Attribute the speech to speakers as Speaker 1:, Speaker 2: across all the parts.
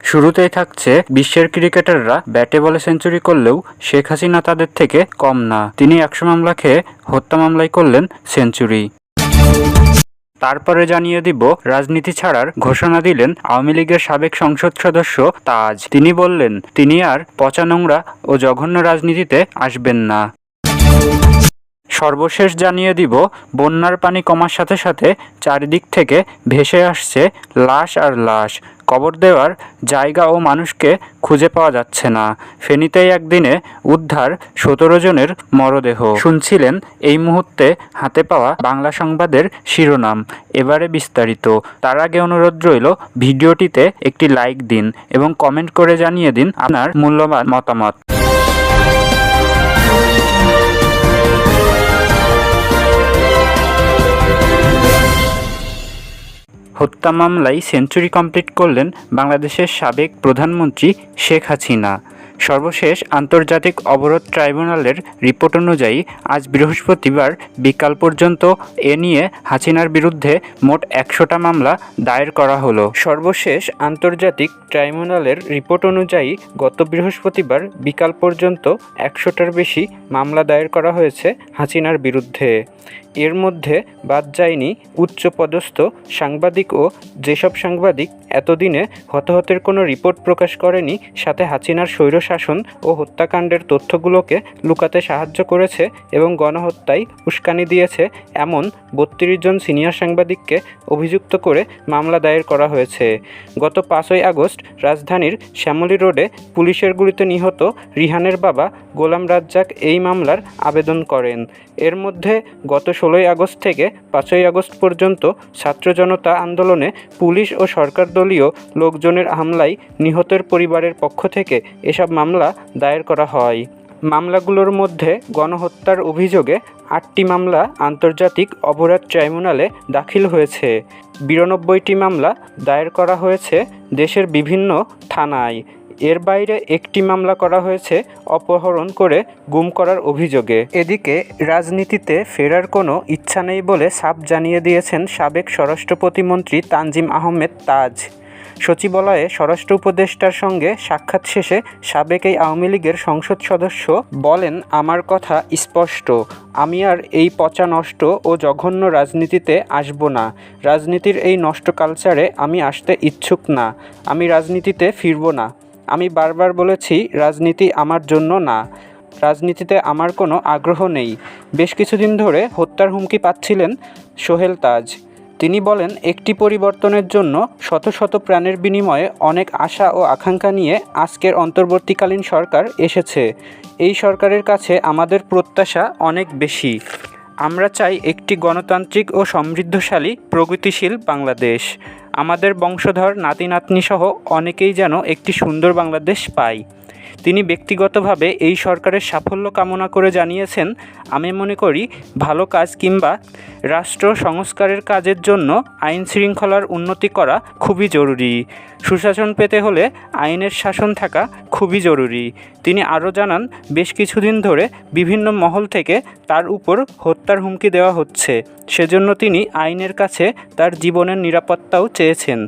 Speaker 1: শুরুতেই থাকছে বিশ্বের ক্রিকেটাররা ব্যাটে বলে সেঞ্চুরি করলেও শেখ হাসিনা তাদের থেকে কম না। তিনি 100 মামলা খেয়ে হত্যা মামলায় করলেন সেঞ্চুরি। তারপরে জানিয়ে দিব রাজনীতি ছাড়ার ঘোষণা দিলেন আওয়ামী লীগের সাবেক সংসদ সদস্য তাজ। তিনি বললেন তিনি আর পচা নোংরা ও জঘন্য রাজনীতিতে আসবেন না। সর্বশেষ জানিয়ে দিব বন্যার পানি কমার সাথে সাথে চারিদিক থেকে ভেসে আসছে লাশ আর লাশ। কবর দেওয়ার জায়গা ও মানুষকে খুঁজে পাওয়া যাচ্ছে না। ফেনীতেই একদিনে উদ্ধার 17 জনের মরদেহ। শুনছিলেন এই মুহূর্তে হাতে পাওয়া বাংলা সংবাদের শিরোনাম। এবারে বিস্তারিত। তার আগে অনুরোধ রইল ভিডিওটিতে একটি লাইক দিন এবং কমেন্ট করে জানিয়ে দিন আপনার মূল্যবান মতামত। হত্যা মামলায় সেঞ্চুরি কমপ্লিট করলেন বাংলাদেশের সাবেক প্রধানমন্ত্রী শেখ হাসিনা। সর্বশেষ আন্তর্জাতিক অবরোধ ট্রাইব্যুনালের রিপোর্ট অনুযায়ী আজ বৃহস্পতিবার বিকাল পর্যন্ত এ নিয়ে হাসিনার বিরুদ্ধে মোট 100টা মামলা দায়ের করা হলো। সর্বশেষ আন্তর্জাতিক ট্রাইব্যুনালের রিপোর্ট অনুযায়ী গত বৃহস্পতিবার বিকাল পর্যন্ত 100টার বেশি মামলা দায়ের করা হয়েছে হাসিনার বিরুদ্ধে। এর মধ্যে বাদ যায়নি উচ্চপদস্থ সাংবাদিক ও যেসব সাংবাদিক এতদিনে হতাহতের কোনো রিপোর্ট প্রকাশ করেনি, সাথে হাসিনার স্বৈরশাসন ও হত্যাকাণ্ডের তথ্যগুলোকে লুকাতে সাহায্য করেছে এবং গণহত্যায় উস্কানি দিয়েছে এমন 32 জন সিনিয়র সাংবাদিককে অভিযুক্ত করে মামলা দায়ের করা হয়েছে। গত 5ই আগস্ট রাজধানীর শ্যামলী রোডে পুলিশের গুলিতে নিহত রিহানের বাবা গোলাম রাজ্জাক এই মামলার আবেদন করেন। এর মধ্যে গত 16ই আগস্ট থেকে 5ই আগস্ট পর্যন্ত ছাত্র জনতা আন্দোলনে পুলিশ ও সরকারদলীয় লোকজনের হামলায় নিহতের পরিবারের পক্ষ থেকে এসব মামলা দায়ের করা হয়। মামলাগুলোর মধ্যে গণহত্যার অভিযোগে 8টি মামলা আন্তর্জাতিক অপরাধ ট্রাইব্যুনালে দাখিল হয়েছে। 92টি মামলা দায়ের করা হয়েছে দেশের বিভিন্ন থানায়। এর বাইরে একটি মামলা করা হয়েছে অপহরণ করে গুম করার অভিযোগে। এদিকে রাজনীতিতে ফেরার কোনো ইচ্ছা নেই বলে সাফ জানিয়ে দিয়েছেন সাবেক স্বরাষ্ট্র প্রতিমন্ত্রী তানজিম আহমেদ তাজ। সচিবালয়ে স্বরাষ্ট্র উপদেষ্টার সঙ্গে সাক্ষাৎ শেষে সাবেক এই আওয়ামী লীগের সংসদ সদস্য বলেন, আমার কথা স্পষ্ট, আমি আর এই পচা নষ্ট ও জঘন্য রাজনীতিতে আসব না। রাজনীতির এই নষ্ট কালচারে আমি আসতে ইচ্ছুক না। আমি রাজনীতিতে ফিরব না। আমি বারবার বলেছি রাজনীতি আমার জন্য না। রাজনীতিতে আমার কোনো আগ্রহ নেই। বেশ কিছুদিন ধরে হত্যার হুমকি পাচ্ছিলেন সোহেল তাজ। তিনি বলেন, একটি পরিবর্তনের জন্য শত শত প্রাণের বিনিময়ে অনেক আশা ও আকাঙ্ক্ষা নিয়ে আজকের অন্তর্বর্তীকালীন সরকার এসেছে। এই সরকারের কাছে আমাদের প্রত্যাশা অনেক বেশি। আমরা চাই একটি গণতান্ত্রিক ও সমৃদ্ধশালী প্রগতিশীল বাংলাদেশ। আমাদের বংশধর নাতি নাতনি সহ অনেকেই যেন একটি সুন্দর বাংলাদেশ পায়। তিনি ব্যক্তিগতভাবে এই সরকারের সাফল্য কামনা করে জানিয়েছেন, আমি মনে করি ভালো কাজ কিংবা রাষ্ট্র সংস্কারের কাজের জন্য আইন শৃঙ্খলার উন্নতি করা খুবই জরুরি। সুশাসন পেতে হলে আইনের শাসন থাকা খুবই জরুরি। তিনি আরও জানান, বেশ কিছুদিন ধরে বিভিন্ন মহল থেকে তার উপর হত্যার হুমকি দেওয়া হচ্ছে। সেজন্য তিনি আইনের কাছে তার জীবনের নিরাপত্তাও চেয়েছেন।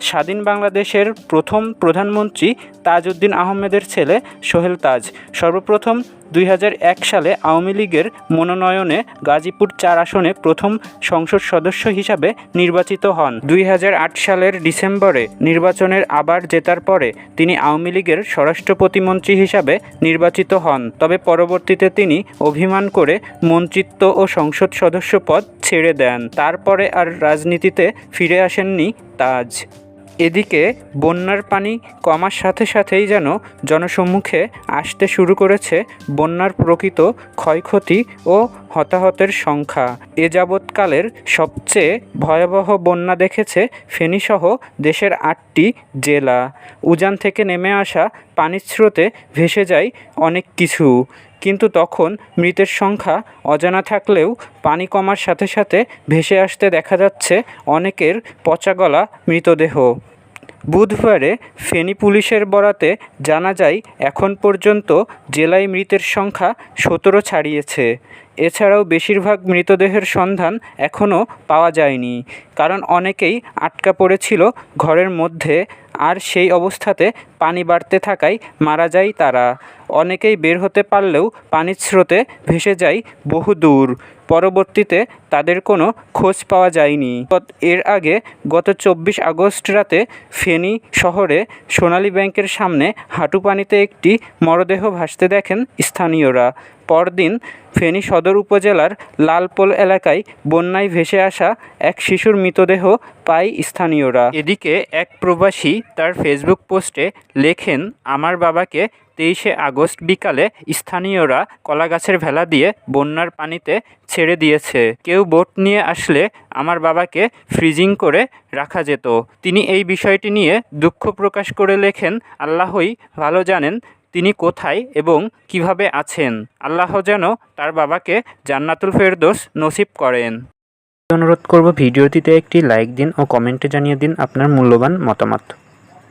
Speaker 1: স্বাধীন বাংলাদেশের প্রথম প্রধানমন্ত্রী তাজউদ্দিন আহমেদের ছেলে সোহেল তাজ সর্বপ্রথম 2001 সালে আওয়ামী লীগের মনোনয়নে গাজীপুর 4 আসনে প্রথম সংসদ সদস্য হিসাবে নির্বাচিত হন। 2008 সালের ডিসেম্বরে নির্বাচনের আবার জেতার পরে তিনি আওয়ামী লীগের স্বরাষ্ট্র প্রতিমন্ত্রী হিসাবে নির্বাচিত হন। তবে পরবর্তীতে তিনি অভিমান করে মন্ত্রিত্ব ও সংসদ সদস্য পদ ছেড়ে দেন। তারপরে আর রাজনীতিতে ফিরে আসেননি তাজ। এদিকে বন্যার পানি কমার সাথে সাথেই যেন জনসম্মুখে আসতে শুরু করেছে বন্যার প্রকৃত ক্ষয়ক্ষতি ও হতাহতের সংখ্যা। এ যাবৎকালের সবচেয়ে ভয়াবহ বন্যা দেখেছে ফেনীসহ দেশের 8টি জেলা। উজান থেকে নেমে আসা পানির স্রোতে ভেসে যায় অনেক কিছু, কিন্তু তখন মৃতের সংখ্যা অজানা থাকলেও পানি কমার সাথে সাথে ভেসে আসতে দেখা যাচ্ছে অনেকের পচাগলা মৃতদেহ। বুধবারে ফেনী পুলিশের বরাতে জানা যায়, এখন পর্যন্ত জেলায় মৃতের সংখ্যা 17 ছাড়িয়েছে। এছাড়াও বেশিরভাগ মৃতদেহের সন্ধান এখনও পাওয়া যায়নি, কারণ অনেকেই আটকা পড়েছিল ঘরের মধ্যে। আর সেই অবস্থাতে পানি বাড়তে থাকায় মারা যায় তারা। অনেকেই বের হতে পারলেও পানির স্রোতে ভেসে যায় বহু দূর। পরবর্তীতে তাদের কোনো খোঁজ পাওয়া যায়নি। এর আগে গত 24 আগস্ট রাতে ফেনী শহরে সোনালী ব্যাংকের সামনে হাঁটু পানিতে একটি মরদেহ ভাসতে দেখেন স্থানীয়রা। পরদিন ফেনী সদর উপজেলার লালপোল এলাকায় বন্যায় ভেসে আসা এক শিশুর মৃতদেহ পায় স্থানীয়রা। এদিকে এক প্রবাসী তার ফেসবুক পোস্টে লেখেন, আমার বাবাকে 23 আগস্ট বিকালে স্থানীয়রা কলাগাছের ভেলা দিয়ে বন্যার পানিতে ছেড়ে দিয়েছে। কেউ বোট নিয়ে আসলে আমার বাবাকে ফ্রিজিং করে রাখা যেত। তিনি এই বিষয়টি নিয়ে দুঃখ প্রকাশ করে লেখেন, আল্লাহই ভালো জানেন তিনি কোথায় এবং কিভাবে আছেন। আল্লাহ যেন তার বাবাকে জান্নাতুল ফেরদৌস নসিব করেন। অনুরোধ করব ভিডিওটিতে একটি লাইক দিন ও কমেন্টে জানিয়ে দিন আপনার মূল্যবান মতামত।